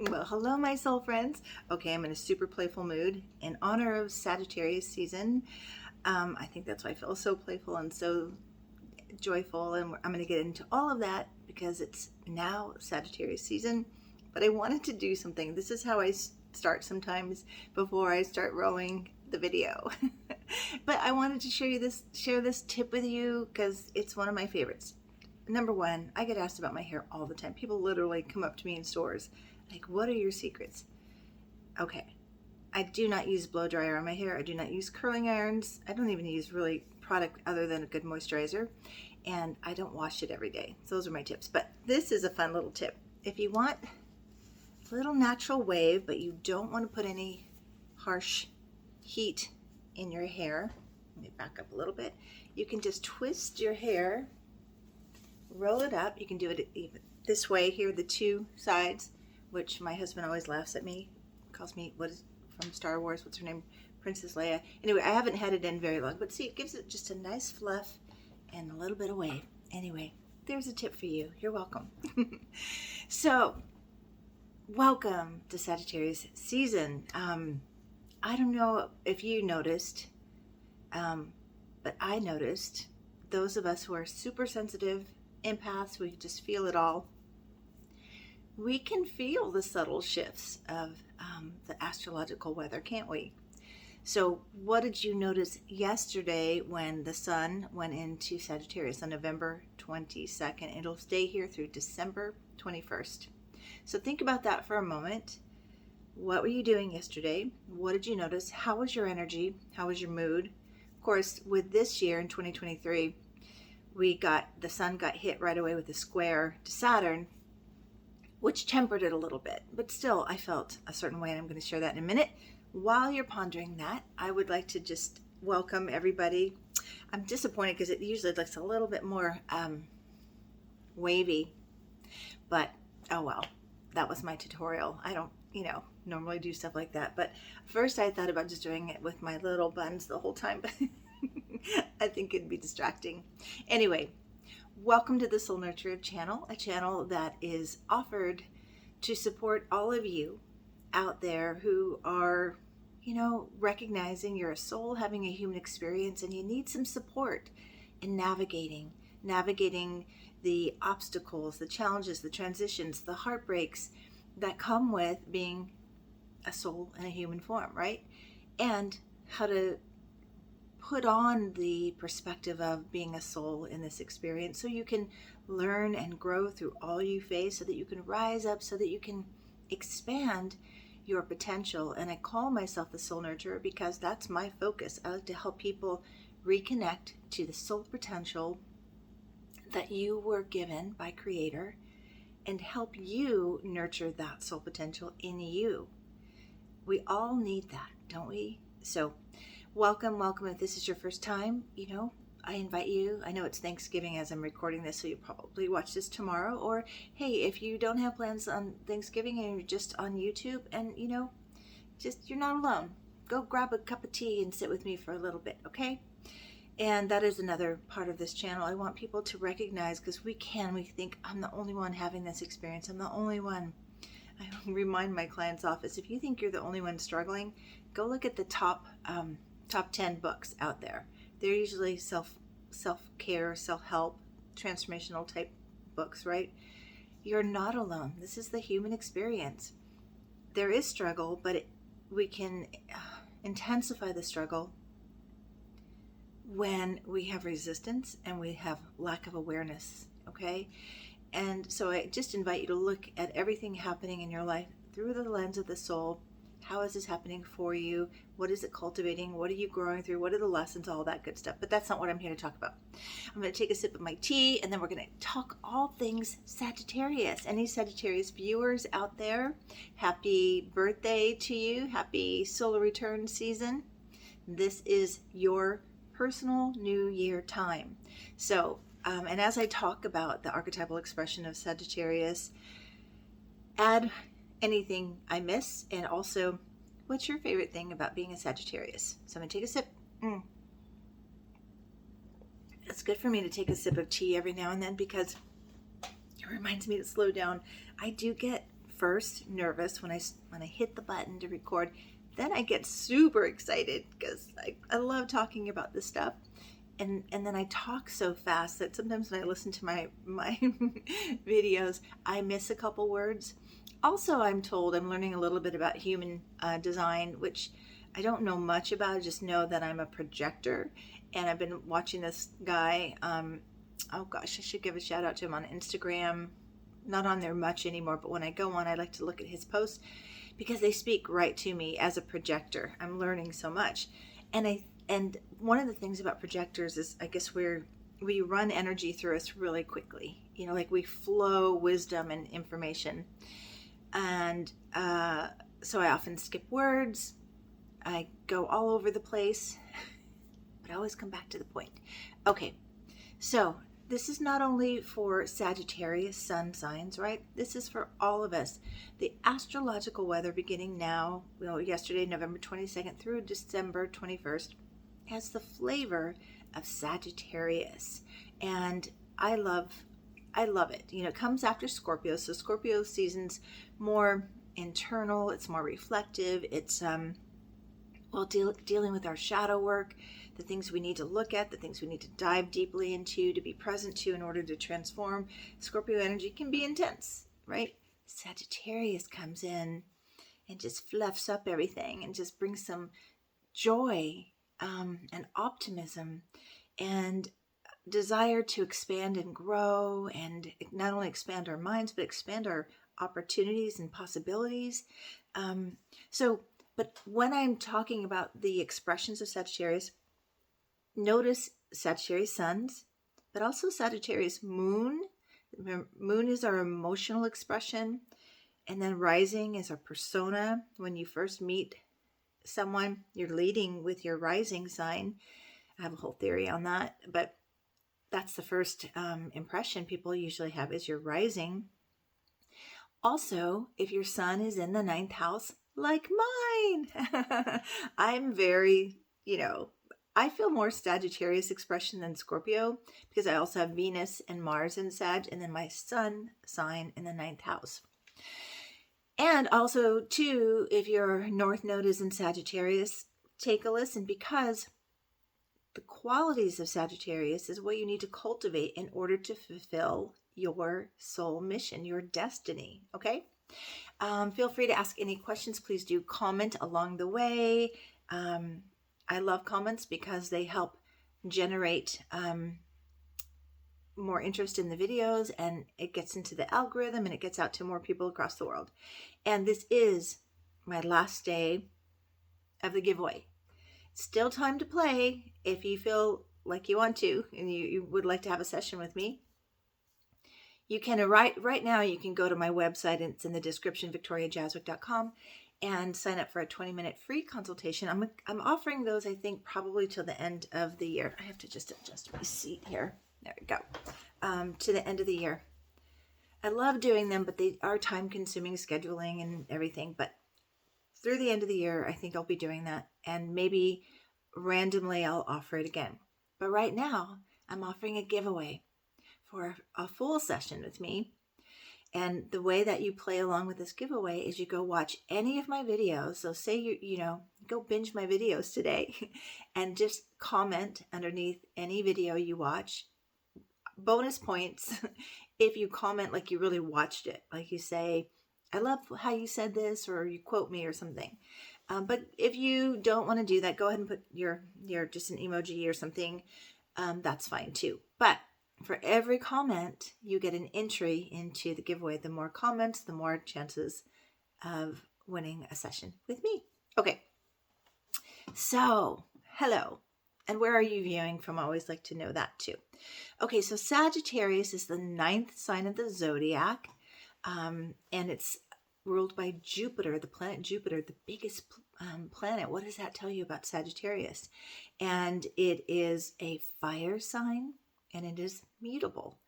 Well, hello, my soul friends. Okay, I'm in a super playful mood in honor of Sagittarius season. I think that's why I feel so playful and so joyful, and I'm going to get into all of that because it's now Sagittarius season. But I wanted to do something. This is how I start sometimes before I start rolling the video. But I wanted to share this tip with you because it's one of my favorites. Number one, I get asked about my hair all the time. People literally come up to me in stores like, what are your secrets? Okay, I do not use blow dryer on my hair. I do not use curling irons. I don't even use really product other than a good moisturizer. And I don't wash it every day. Those are my tips. But this is a fun little tip. If you want a little natural wave, but you don't want to put any harsh heat in your hair, let me back up a little bit. You can just twist your hair, roll it up. You can do it even this way here, the two sides, which my husband always laughs at me, calls me, what is from Star Wars, what's her name, Princess Leia. Anyway, I haven't had it in very long, but see, it gives it just a nice fluff and a little bit of wave. Anyway, there's a tip for you. You're welcome. So, welcome to Sagittarius season. I don't know if you noticed, but I noticed those of us who are super sensitive, empaths, we just feel it all. We can feel the subtle shifts of the astrological weather, can't we? So what did you notice yesterday when the sun went into Sagittarius on November 22nd? It'll stay here through December 21st. So think about that for a moment. What were you doing yesterday? What did you notice? How was your energy? How was your mood? Of course, with this year in 2023, the sun got hit right away with a square to Saturn, which tempered it a little bit, but still I felt a certain way, and I'm going to share that in a minute. While you're pondering that, I would like to just welcome everybody. I'm disappointed because it usually looks a little bit more wavy, but oh well, that was my tutorial. I don't, normally do stuff like that, but first I thought about just doing it with my little buns the whole time, but I think it'd be distracting. Anyway, welcome to the Soul Nurturer channel, a channel that is offered to support all of you out there who are, recognizing you're a soul having a human experience and you need some support in navigating the obstacles, the challenges, the transitions, the heartbreaks that come with being a soul in a human form, right? And how to put on the perspective of being a soul in this experience so you can learn and grow through all you face, so that you can rise up, so that you can expand your potential. And I call myself the Soul Nurturer because that's my focus. I like to help people reconnect to the soul potential that you were given by Creator and help you nurture that soul potential in you. We all need that, don't we? So welcome. If this is your first time, I invite you. I know it's Thanksgiving as I'm recording this, so you'll probably watch this tomorrow. Or, hey, if you don't have plans on Thanksgiving and you're just on YouTube and, you're not alone, go grab a cup of tea and sit with me for a little bit, okay? And that is another part of this channel. I want people to recognize, because we think I'm the only one having this experience. I'm the only one. I remind my clients' office, if you think you're the only one struggling, go look at the top 10 books out there. They're usually self-care, self-help, transformational type books, right? You're not alone. This is the human experience. There is struggle, but we can intensify the struggle when we have resistance and we have lack of awareness, okay? And so I just invite you to look at everything happening in your life through the lens of the soul. How is this happening for you? What is it cultivating? What are you growing through? What are the lessons? All that good stuff. But that's not what I'm here to talk about. I'm going to take a sip of my tea, and then we're going to talk all things Sagittarius. Any Sagittarius viewers out there, happy birthday to you. Happy solar return season. This is your personal new year time. So, and as I talk about the archetypal expression of Sagittarius, add anything I miss, and also, what's your favorite thing about being a Sagittarius? So I'm going to take a sip. It's good for me to take a sip of tea every now and then because it reminds me to slow down. I do get first nervous when I hit the button to record. Then I get super excited because I love talking about this stuff. And then I talk so fast that sometimes when I listen to my videos, I miss a couple words. Also, I'm told I'm learning a little bit about human design, which I don't know much about. I just know that I'm a projector, and I've been watching this guy. Oh gosh, I should give a shout out to him on Instagram. Not on there much anymore, but when I go on, I like to look at his posts because they speak right to me as a projector. I'm learning so much, and one of the things about projectors is, I guess, we run energy through us really quickly. Like we flow wisdom and information, and so I often skip words. I go all over the place, but I always come back to the point. Okay, so this is not only for Sagittarius sun signs, right? This is for all of us. The astrological weather beginning now, yesterday, November 22nd through December 21st, has the flavor of Sagittarius. And I love it. It comes after Scorpio. So Scorpio season's more internal, it's more reflective. It's dealing with our shadow work, the things we need to look at, the things we need to dive deeply into, to be present to in order to transform. Scorpio energy can be intense, right? Sagittarius comes in and just fluffs up everything and just brings some joy and optimism and desire to expand and grow, and not only expand our minds, but expand our opportunities and possibilities. But when I'm talking about the expressions of Sagittarius, notice Sagittarius suns, but also Sagittarius moon. Moon is our emotional expression, and then rising is our persona. When you first meet someone, you're leading with your rising sign. I have a whole theory on that, but that's the first impression people usually have is your rising. Also, if your sun is in the ninth house, like mine, I'm very, I feel more Sagittarius expression than Scorpio because I also have Venus and Mars in Sag, and then my sun sign in the ninth house. And also, too, if your North Node is in Sagittarius, take a listen, because the qualities of Sagittarius is what you need to cultivate in order to fulfill your soul mission, your destiny, okay? Feel free to ask any questions. Please do comment along the way. I love comments because they help generate more interest in the videos, and it gets into the algorithm and it gets out to more people across the world. And this is my last day of the giveaway. Still time to play if you feel like you want to and you would like to have a session with me. You can right now you can go to my website, and it's in the description, victoriajazwick.com, and sign up for a 20-minute free consultation. I'm offering those, I think, probably till the end of the year. I have to just adjust my seat here. There we go. To the end of the year. I love doing them, but they are time-consuming, scheduling and everything. But through the end of the year, I think I'll be doing that. And maybe randomly I'll offer it again. But right now, I'm offering a giveaway for a full session with me. And the way that you play along with this giveaway is you go watch any of my videos. So say you go binge my videos today and just comment underneath any video you watch. Bonus points if you comment like you really watched it. Like you say, I love how you said this, or you quote me or something. But if you don't want to do that, go ahead and put your just an emoji or something. That's fine too. But for every comment, you get an entry into the giveaway. The more comments, the more chances of winning a session with me. Okay. So, hello. And where are you viewing from? I always like to know that too. Okay, so Sagittarius is the 9th sign of the zodiac. And it's ruled by Jupiter, the planet Jupiter, the biggest planet. What does that tell you about Sagittarius? And it is a fire sign, and it is mutable.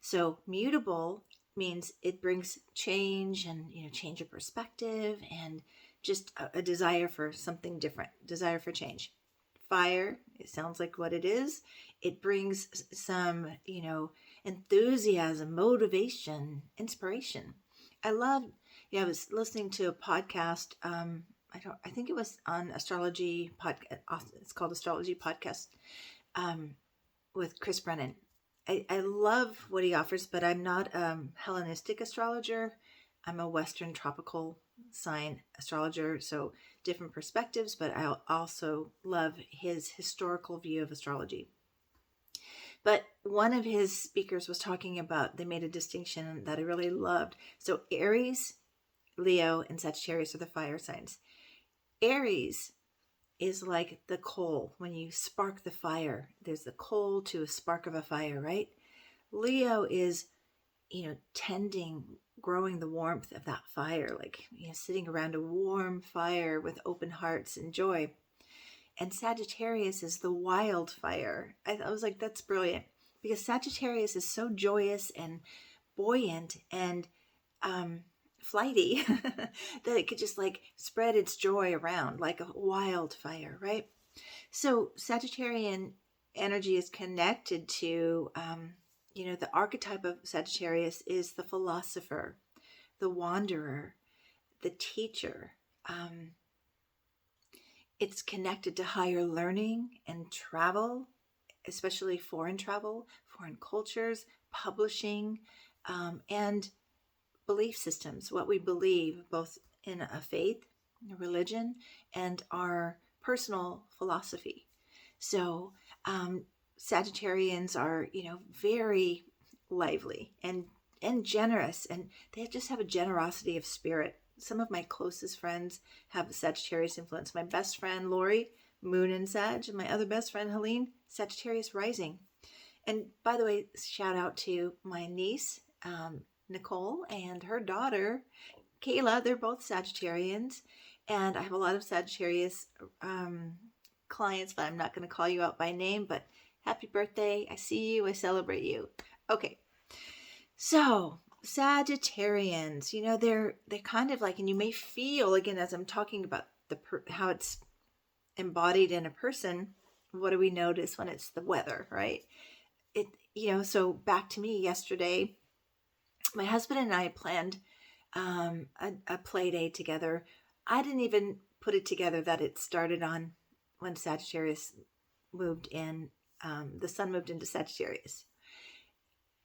So mutable means it brings change, and change of perspective, and just a desire for something different, desire for change. Fire, it sounds like what it is. It brings some, enthusiasm, motivation, inspiration. I love, I was listening to a podcast. I think it was on astrology podcast. It's called Astrology Podcast, um, with Chris Brennan. I love what he offers, but I'm not Hellenistic astrologer. I'm a Western tropical sign astrologer, so different perspectives, but I also love his historical view of astrology. But one of his speakers was talking about, they made a distinction that I really loved. So Aries, Leo, and Sagittarius are the fire signs. Aries is like the coal. When you spark the fire, there's the coal to a spark of a fire, right? Leo is, tending, growing the warmth of that fire, like, sitting around a warm fire with open hearts and joy. And Sagittarius is the wildfire. I was like, that's brilliant, because Sagittarius is so joyous and buoyant and flighty that it could just like spread its joy around like a wildfire, right? So Sagittarian energy is connected to, the archetype of Sagittarius is the philosopher, the wanderer, the teacher. It's connected to higher learning and travel, especially foreign travel, foreign cultures, publishing, and belief systems, what we believe, both in a faith, a religion, and our personal philosophy. So Sagittarians are, very lively and generous, and they just have a generosity of spirit. Some of my closest friends have a Sagittarius influence. My best friend, Lori, Moon in Sag, and my other best friend, Helene, Sagittarius rising. And by the way, shout out to my niece, Nicole, and her daughter, Kayla. They're both Sagittarians. And I have a lot of Sagittarius clients, but I'm not going to call you out by name, but happy birthday. I see you. I celebrate you. Okay. So Sagittarians, they're kind of like, and you may feel, again, as I'm talking about how it's embodied in a person, what do we notice when it's the weather, right? So back to me yesterday, my husband and I planned a play day together. I didn't even put it together that it started on when Sagittarius moved in, the sun moved into Sagittarius.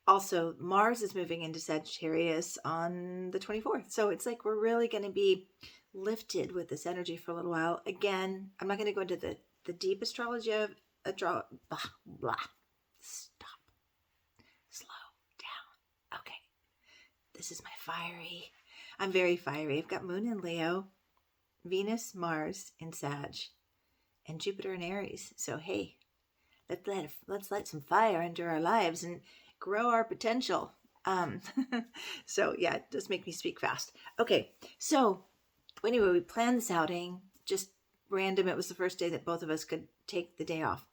Also, Mars is moving into Sagittarius on the 24th. So it's like we're really going to be lifted with this energy for a little while. Again, I'm not going to go into the deep astrology of blah, blah. Stop. Slow down. Okay. This is I'm very fiery. I've got Moon in Leo, Venus, Mars in Sag, and Jupiter in Aries. So hey, let's light some fire into our lives and grow our potential. So yeah, it does make me speak fast. Okay, so anyway, we planned this outing, just random. It was the first day that both of us could take the day off.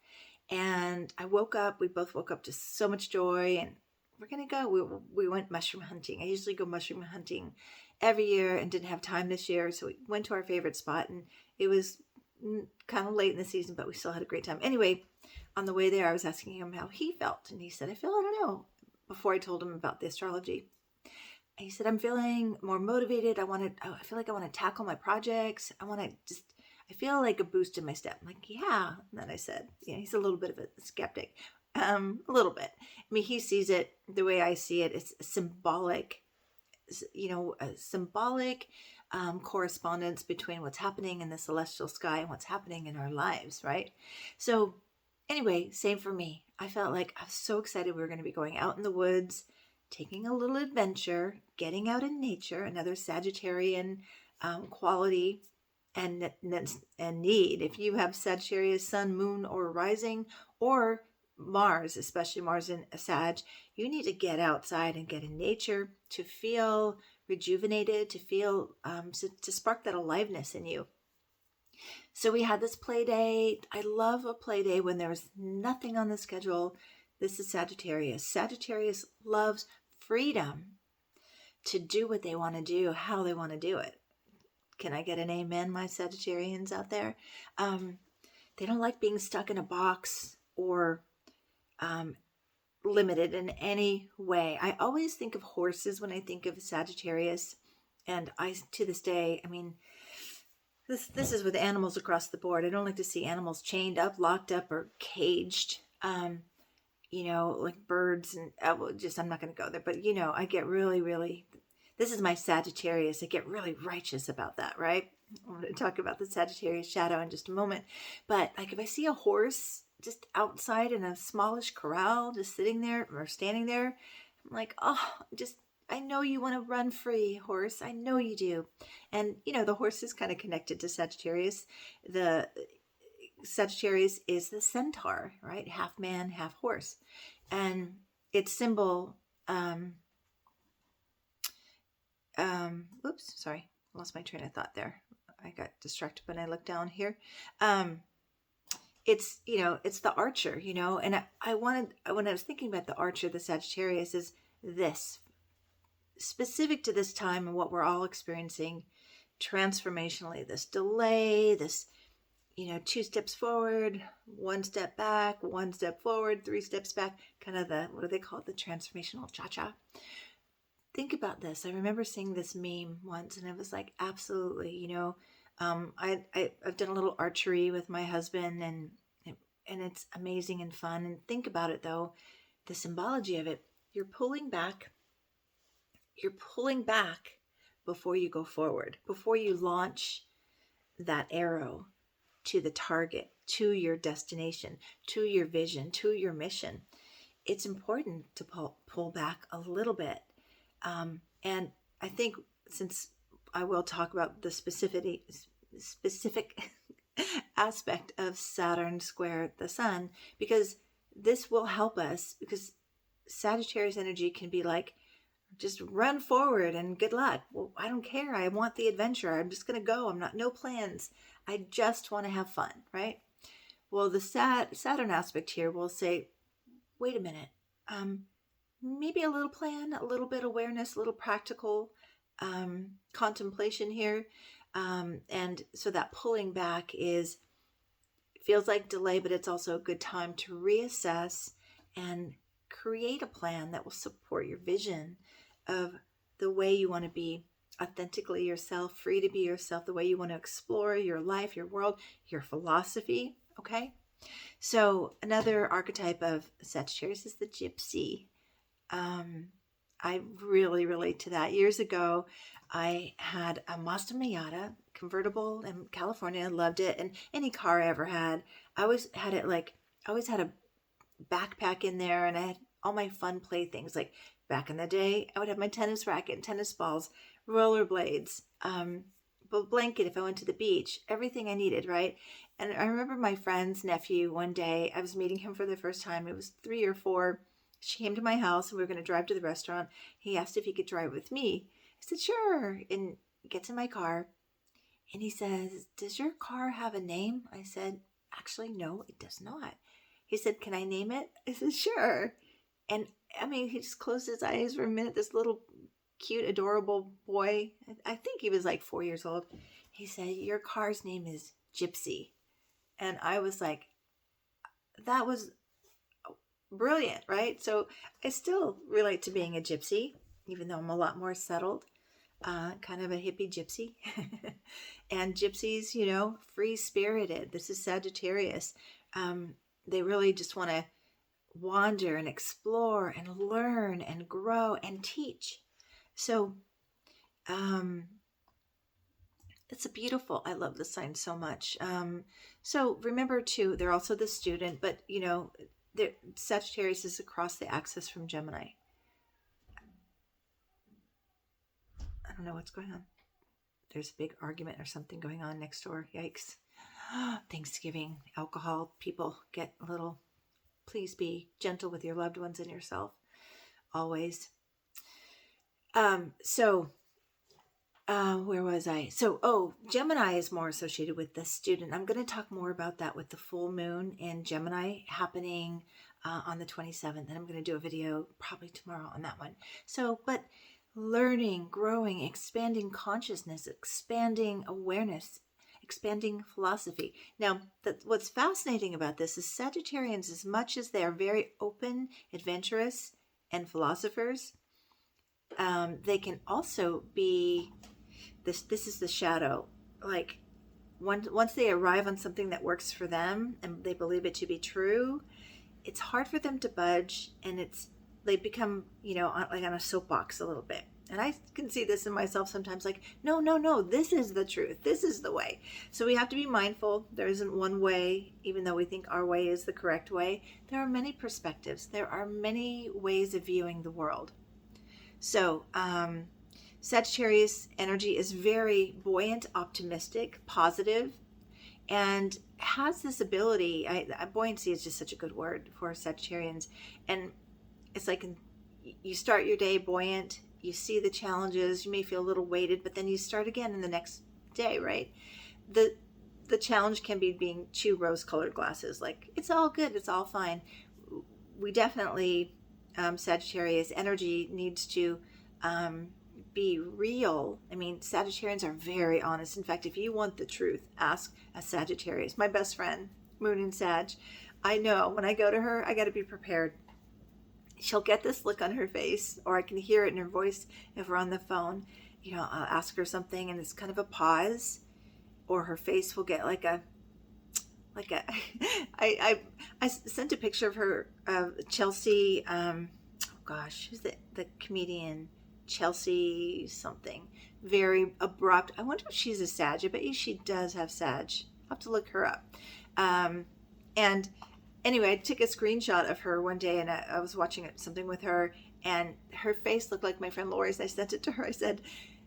And we both woke up to so much joy, and we're going to go. We went mushroom hunting. I usually go mushroom hunting every year and didn't have time this year. So we went to our favorite spot, and it was kind of late in the season, but we still had a great time. Anyway, on the way there, I was asking him how he felt. And he said, I don't know, before I told him about the astrology. And he said, I'm feeling more motivated. I feel like I want to tackle my projects. I feel like a boost in my step. I'm like, yeah. And then I said, he's a little bit of a skeptic. A little bit. I mean, he sees it the way I see it. It's symbolic, a symbolic correspondence between what's happening in the celestial sky and what's happening in our lives, right? So anyway, same for me. I felt like I was so excited we were going to be going out in the woods, taking a little adventure, getting out in nature, another Sagittarian quality and need. If you have Sagittarius sun, moon, or rising, or Mars, especially Mars in Sag, you need to get outside and get in nature to feel rejuvenated, to feel, to spark that aliveness in you. So we had this play day. I love a play day when there's nothing on the schedule. This is Sagittarius. Sagittarius loves freedom to do what they want to do, how they want to do it. Can I get an amen, my Sagittarians out there? They don't like being stuck in a box or limited in any way. I always think of horses when I think of Sagittarius. And I, to this day, I mean, this is with animals across the board. I don't like to see animals chained up, locked up, or caged. Like birds and I'm not going to go there. But I get really, really. This is my Sagittarius. I get really righteous about that, right? I'm going to talk about the Sagittarius shadow in just a moment. But like if I see a horse just outside in a smallish corral, just sitting there or standing there, I'm like, oh, I know you want to run free, horse. I know you do. And, the horse is kind of connected to Sagittarius. The Sagittarius is the centaur, right? Half man, half horse. And its symbol, oops, sorry, lost my train of thought there. I got distracted when I looked down here. It's the archer, and when I was thinking about the archer, the Sagittarius is this specific to this time and what we're all experiencing transformationally, this delay, this, 2 steps forward, 1 step back, 1 step forward, 3 steps back, kind of what do they call it? The transformational cha-cha. Think about this. I remember seeing this meme once and I was like, absolutely, I've done a little archery with my husband and it's amazing and fun. And think about it though, the symbology of it, you're pulling back before you go forward, before you launch that arrow to the target, to your destination, to your vision, to your mission. It's important to pull back a little bit. And I think since I will talk about the specific aspect of Saturn square the sun, because this will help us, because Sagittarius energy can be like, just run forward and good luck. Well, I don't care. I want the adventure. I'm just going to go. No plans. I just want to have fun, right? Well, the Saturn aspect here will say, wait a minute. Maybe a little plan, a little bit awareness, a little practical contemplation here. And so that pulling back feels like delay, but it's also a good time to reassess and create a plan that will support your vision of the way you want to be authentically yourself, free to be yourself, the way you want to explore your life, your world, your philosophy. Okay. So another archetype of Sagittarius is the gypsy. I really relate to that. Years ago, I had a Mazda Miata convertible in California. I loved it. And any car I ever had, I always had a backpack in there and I had all my fun playthings. Like back in the day, I would have my tennis racket, tennis balls, rollerblades, blanket if I went to the beach, everything I needed, right? And I remember my friend's nephew one day, I was meeting him for the first time. It was 3 or 4. She came to my house and we were going to drive to the restaurant. He asked if he could drive with me. I said, sure. And he gets in my car and he says, does your car have a name? I said, actually, no, it does not. He said, can I name it? I said, sure. And I mean, he just closed his eyes for a minute. This little cute, adorable boy, I think he was like 4 years old. He said, your car's name is Gypsy. And I was like, that was brilliant, right? So I still relate to being a gypsy, even though I'm a lot more settled, kind of a hippie gypsy. And gypsies, free-spirited. This is Sagittarius. They really just want to wander and explore and learn and grow and teach. So it's I love the sign so much. So remember too, they're also the student, but Sagittarius is across the axis from Gemini. I don't know what's going on. There's a big argument or something going on next door. Yikes. Thanksgiving, alcohol, people get a little, please be gentle with your loved ones and yourself. Always. Where was I? Gemini is more associated with the student. I'm going to talk more about that with the full moon in Gemini happening on the 27th. And I'm going to do a video probably tomorrow on that one. But learning, growing, expanding consciousness, expanding awareness, expanding philosophy. Now, what's fascinating about this is Sagittarians, as much as they are very open, adventurous, and philosophers, they can also be this. This is the shadow. Like once they arrive on something that works for them and they believe it to be true, it's hard for them to budge, and they become, like on a soapbox a little bit. And I can see this in myself sometimes, like, no, no, no, this is the truth. This is the way. So we have to be mindful. There isn't one way, even though we think our way is the correct way. There are many perspectives. There are many ways of viewing the world. So Sagittarius energy is very buoyant, optimistic, positive, and has this ability. Buoyancy is just such a good word for Sagittarians. And it's like you start your day buoyant, you see the challenges, you may feel a little weighted, but then you start again in the next day, right? The challenge can be being two rose-colored glasses. Like, it's all good, it's all fine. We definitely, Sagittarius energy needs to be real. I mean, Sagittarians are very honest. In fact, if you want the truth, ask a Sagittarius. My best friend, Moon and Sag, I know when I go to her, I got to be prepared. She'll get this look on her face, or I can hear it in her voice if we're on the phone. I'll ask her something and it's kind of a pause, or her face will get like a I sent a picture of her, Chelsea, who's the comedian, Chelsea something, very abrupt. I wonder if she's a Sag. I bet you she does have Sag. I'll have to look her up. And anyway, I took a screenshot of her one day, and I was watching something with her, and her face looked like my friend Lori's. I sent it to her. I said,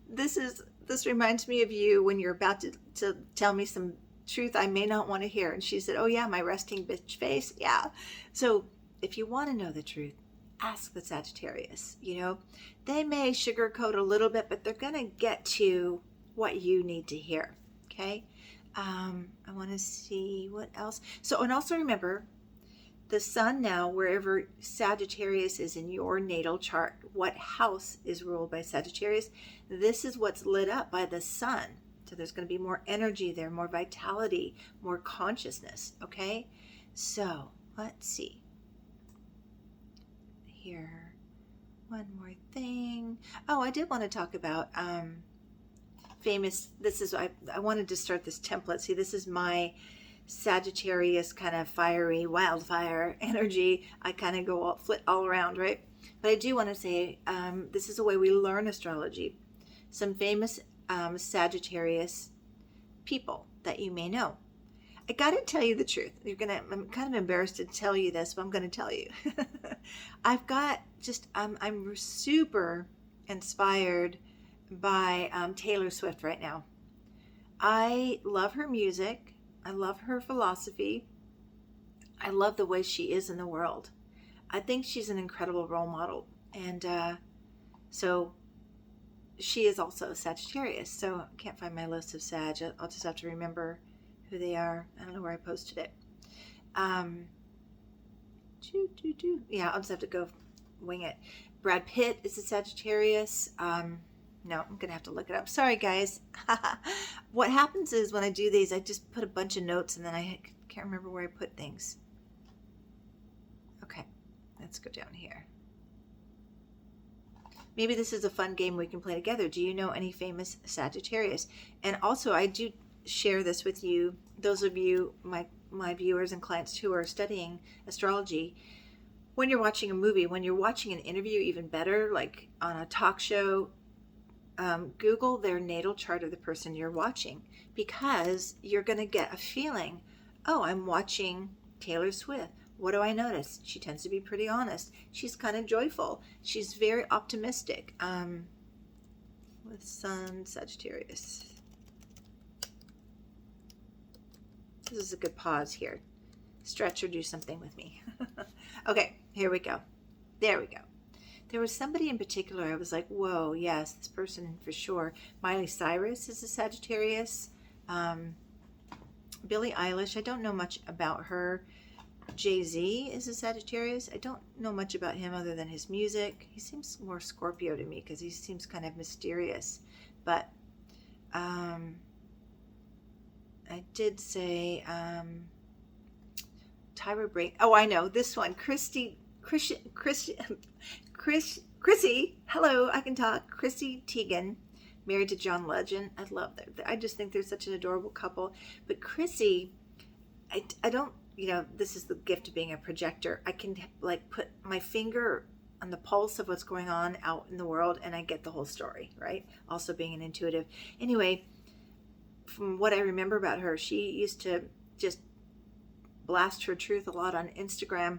this reminds me of you when you're about to tell me some truth I may not want to hear. And she said, oh yeah, my resting bitch face. Yeah. So if you want to know the truth, ask the Sagittarius. They may sugarcoat a little bit, but they're going to get to what you need to hear. Okay. I want to see what else. So, and also remember, the sun now, wherever Sagittarius is in your natal chart, what house is ruled by Sagittarius, this is what's lit up by the sun. So there's going to be more energy there, more vitality, more consciousness. Okay. So let's see here. One more thing. Oh, I did want to talk about famous. I wanted to start this template. See, this is my Sagittarius kind of fiery wildfire energy. I kind of go all around, right? But I do want to say this is a way we learn astrology. Some famous Sagittarius people that you may know. I got to tell you the truth. I'm kind of embarrassed to tell you this, but I'm going to tell you. I'm super inspired by Taylor Swift right now. I love her music. I love her philosophy. I love the way she is in the world. I think she's an incredible role model. And so she is also a Sagittarius. So I can't find my list of Sag. I'll just have to remember who they are. I don't know where I posted it. Yeah, I'll just have to go wing it. Brad Pitt is a Sagittarius. No, I'm going to have to look it up. Sorry, guys. What happens is when I do these, I just put a bunch of notes and then I can't remember where I put things. Okay, let's go down here. Maybe this is a fun game we can play together. Do you know any famous Sagittarius? And also, I do share this with you, those of you, my viewers and clients who are studying astrology. When you're watching a movie, when you're watching an interview, even better, like on a talk show, Google their natal chart of the person you're watching, because you're going to get a feeling, oh, I'm watching Taylor Swift. What do I notice? She tends to be pretty honest. She's kind of joyful. She's very optimistic. With Sun, Sagittarius. This is a good pause here. Stretch or do something with me. Okay, here we go. There we go. There was somebody in particular I was like, whoa, yes, this person for sure. Miley Cyrus is a Sagittarius. Billie Eilish, I don't know much about her. Jay-Z is a Sagittarius. I don't know much about him other than his music. He seems more Scorpio to me because he seems kind of mysterious. But I did say Tyra Brink. Oh, I know this one. Chrissy. Hello, I can talk. Chrissy Teigen, married to John Legend. I love that. I just think they're such an adorable couple. But Chrissy, I don't, this is the gift of being a projector. I can like put my finger on the pulse of what's going on out in the world and I get the whole story, right? Also being an intuitive. Anyway, from what I remember about her, she used to just blast her truth a lot on Instagram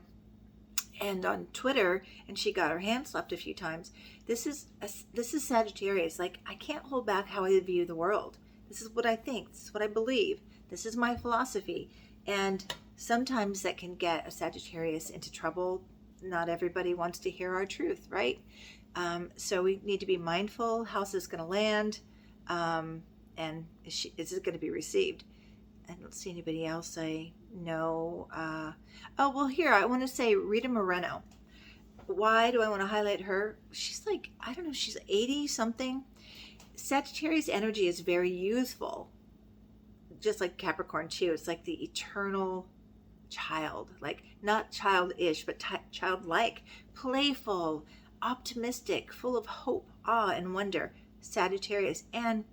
and on Twitter, and she got her hand slapped a few times. This is Sagittarius. Like, I can't hold back how I view the world. This is what I think. This is what I believe. This is my philosophy. And sometimes that can get a Sagittarius into trouble. Not everybody wants to hear our truth, right? So we need to be mindful. How's this going to land? And is it going to be received? I don't see anybody else say no. Oh, well, here, I want to say Rita Moreno. Why do I want to highlight her? She's like, I don't know, she's 80 something. Sagittarius energy is very youthful, just like Capricorn too. It's like the eternal child, like not childish, but childlike, playful, optimistic, full of hope, awe, and wonder. Sagittarius. And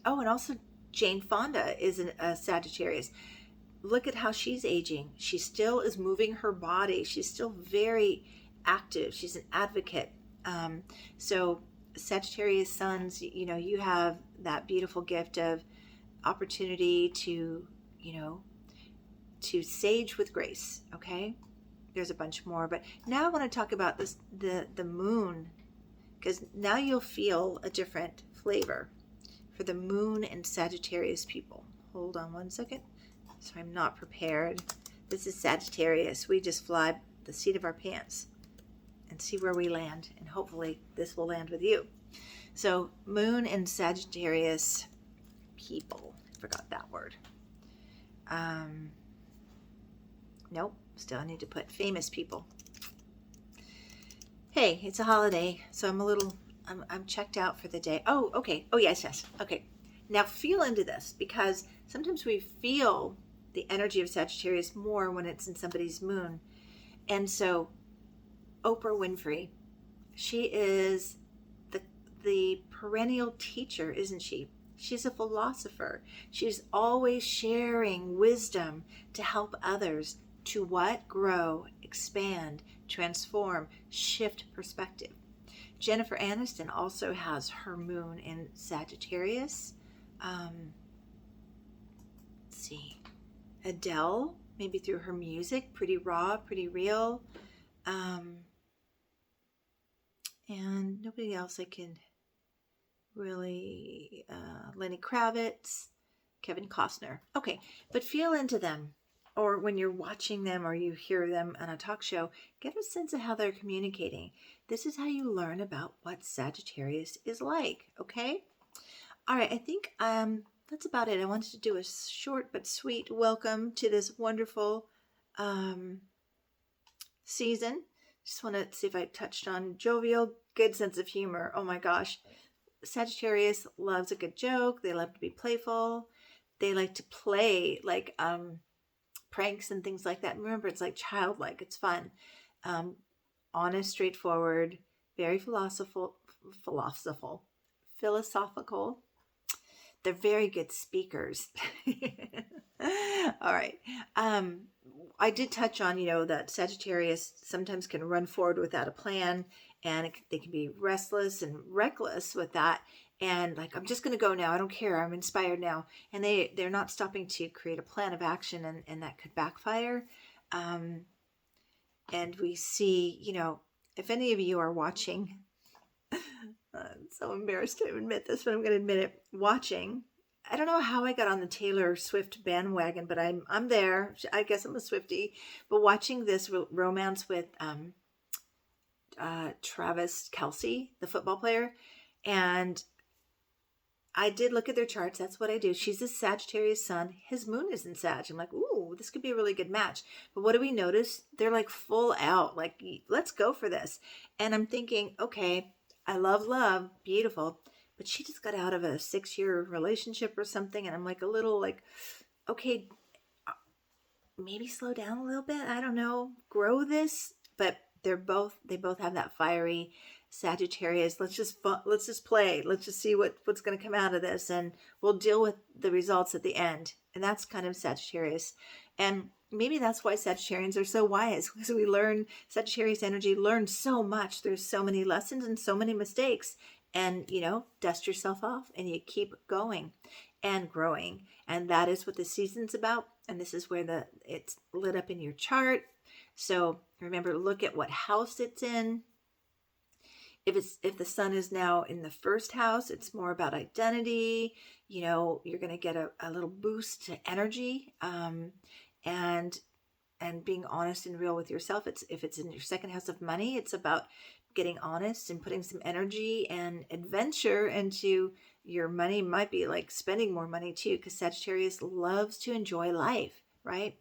and also Jane Fonda is a Sagittarius. Look at how she's aging. She still is moving her body. She's still very active. She's an advocate. So Sagittarius sons, you have that beautiful gift of opportunity to sage with grace. Okay, there's a bunch more, but now I want to talk about the moon, because now you'll feel a different flavor for the moon and Sagittarius people. Hold on one second. So I'm not prepared. This is Sagittarius. We just fly the seat of our pants and see where we land, and hopefully this will land with you. So moon and Sagittarius people. I forgot that word. Nope. Still, I need to put famous people. Hey, it's a holiday, so I'm checked out for the day. Oh, okay. Oh, yes. Okay. Now feel into this, because sometimes we feel the energy of Sagittarius more when it's in somebody's moon. And so Oprah Winfrey, she is the perennial teacher, isn't she? She's a philosopher. She's always sharing wisdom to help others to what? Grow, expand, transform, shift perspective. Jennifer Aniston also has her moon in Sagittarius. Let's see. Adele, maybe through her music, pretty raw, pretty real. And nobody else I can really, Lenny Kravitz, Kevin Costner. Okay, but feel into them. Or when you're watching them or you hear them on a talk show, get a sense of how they're communicating. This is how you learn about what Sagittarius is like, okay? All right, I think that's about it. I wanted to do a short but sweet welcome to this wonderful season. Just want to see if I touched on jovial, good sense of humor. Oh my gosh. Sagittarius loves a good joke. They love to be playful. They like to play like pranks and things like that. Remember, it's like childlike. It's fun. Honest, straightforward, very philosophical. They're very good speakers. All right. I did touch on, that Sagittarius sometimes can run forward without a plan, and they can be restless and reckless with that. And like, I'm just going to go now. I don't care. I'm inspired now. And they're not stopping to create a plan of action, and that could backfire. And we see, if any of you are watching, I'm so embarrassed to admit this, but I'm going to admit it, watching. I don't know how I got on the Taylor Swift bandwagon, but I'm there. I guess I'm a Swiftie. But watching this romance with Travis Kelce, the football player, and I did look at their charts. That's what I do. She's a Sagittarius sun. His moon is in Sag. I'm like, ooh, this could be a really good match. But what do we notice? They're like full out. Like, let's go for this. And I'm thinking, okay, I love, beautiful. but she just got out of a 6-year relationship or something. And I'm like a little like, okay, maybe slow down a little bit. I don't know, grow this. But they both have that fiery Sagittarius. Let's just play. Let's just see what's going to come out of this, and we'll deal with the results at the end. And that's kind of Sagittarius. And maybe that's why Sagittarians are so wise, because we learn Sagittarius energy, learn so much. There's so many lessons and so many mistakes. And, dust yourself off and you keep going and growing. And that is what the season's about. And this is where it's lit up in your chart. So remember, look at what house it's in. If the sun is now in the first house, it's more about identity. You're going to get a little boost to energy, and being honest and real with yourself. If it's in your second house of money, it's about getting honest and putting some energy and adventure into your money. Might be like spending more money too, because Sagittarius loves to enjoy life, right?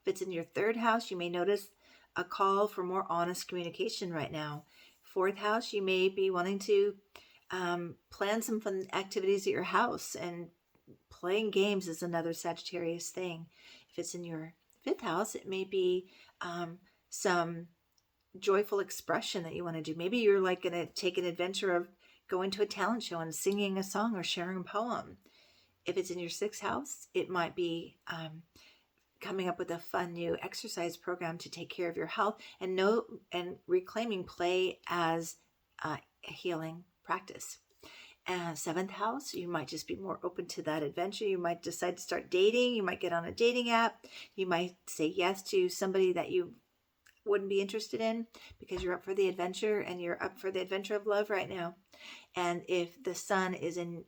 If it's in your third house, you may notice a call for more honest communication right now. Fourth house, you may be wanting to plan some fun activities at your house, and playing games is another Sagittarius thing. If it's in your fifth house, it may be some joyful expression that you want to do. Maybe you're like going to take an adventure of going to a talent show and singing a song or sharing a poem. If it's in your sixth house, it might be coming up with a fun new exercise program to take care of your health, and reclaiming play as a healing practice. Seventh house, you might just be more open to that adventure. You might decide to start dating. You might get on a dating app. You might say yes to somebody that you wouldn't be interested in, because you're up for the adventure, and you're up for the adventure of love right now. And if the sun is in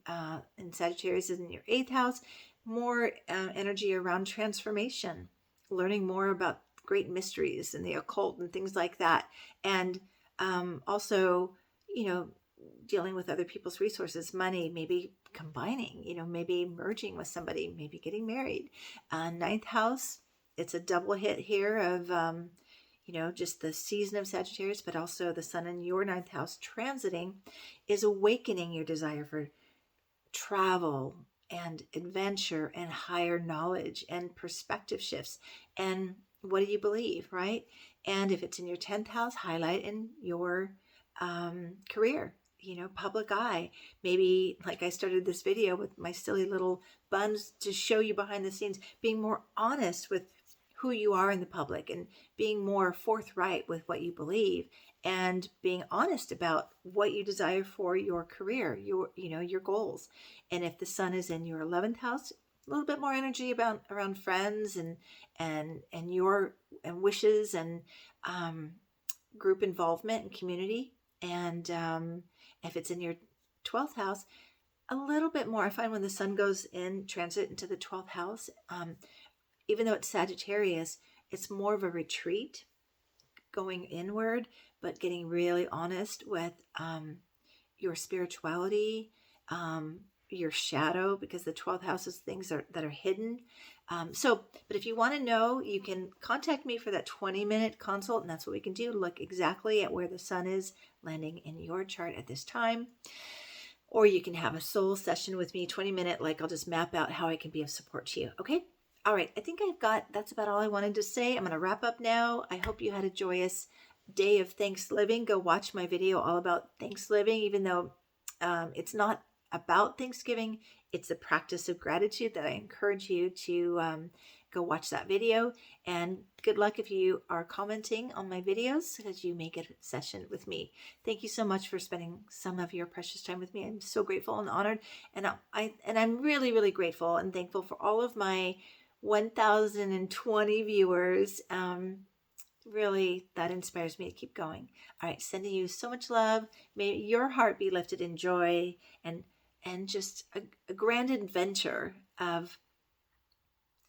Sagittarius, is in your eighth house, more energy around transformation, learning more about great mysteries and the occult and things like that. And also, dealing with other people's resources, money, maybe combining, maybe merging with somebody, maybe getting married. Ninth house, it's a double hit here of, just the season of Sagittarius, but also the sun in your ninth house transiting is awakening your desire for travel and adventure and higher knowledge and perspective shifts. And what do you believe, right? And if it's in your 10th house, highlight in your career, public eye. Maybe like I started this video with my silly little buns to show you behind the scenes, being more honest with who you are in the public, and being more forthright with what you believe, and being honest about what you desire for your career, your goals. And if the sun is in your 11th house, a little bit more energy around friends and your wishes and group involvement and community. And if it's in your 12th house, a little bit more. I find when the sun goes in transit into the 12th house, even though it's Sagittarius, it's more of a retreat, going inward, but getting really honest with your spirituality, your shadow, because the 12th house is things that are hidden. But if you want to know, you can contact me for that 20-minute consult, and that's what we can do. Look exactly at where the sun is landing in your chart at this time. Or you can have a soul session with me, 20-minute, I'll just map out how I can be of support to you. Okay? All right, I think that's about all I wanted to say. I'm going to wrap up now. I hope you had a joyous day of Thanksgiving. Go watch my video all about Thanksgiving, even though it's not about Thanksgiving. It's a practice of gratitude that I encourage you to go watch that video. And good luck if you are commenting on my videos, because you may get a session with me. Thank you so much for spending some of your precious time with me. I'm so grateful and honored. And I'm really, really grateful and thankful for all of my 1,020 viewers. Really, that inspires me to keep going. All right, sending you so much love. May your heart be lifted in joy and just a grand adventure of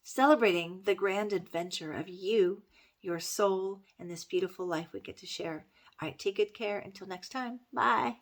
celebrating the grand adventure of you, your soul, and this beautiful life we get to share. All right, take good care. Until next time. Bye.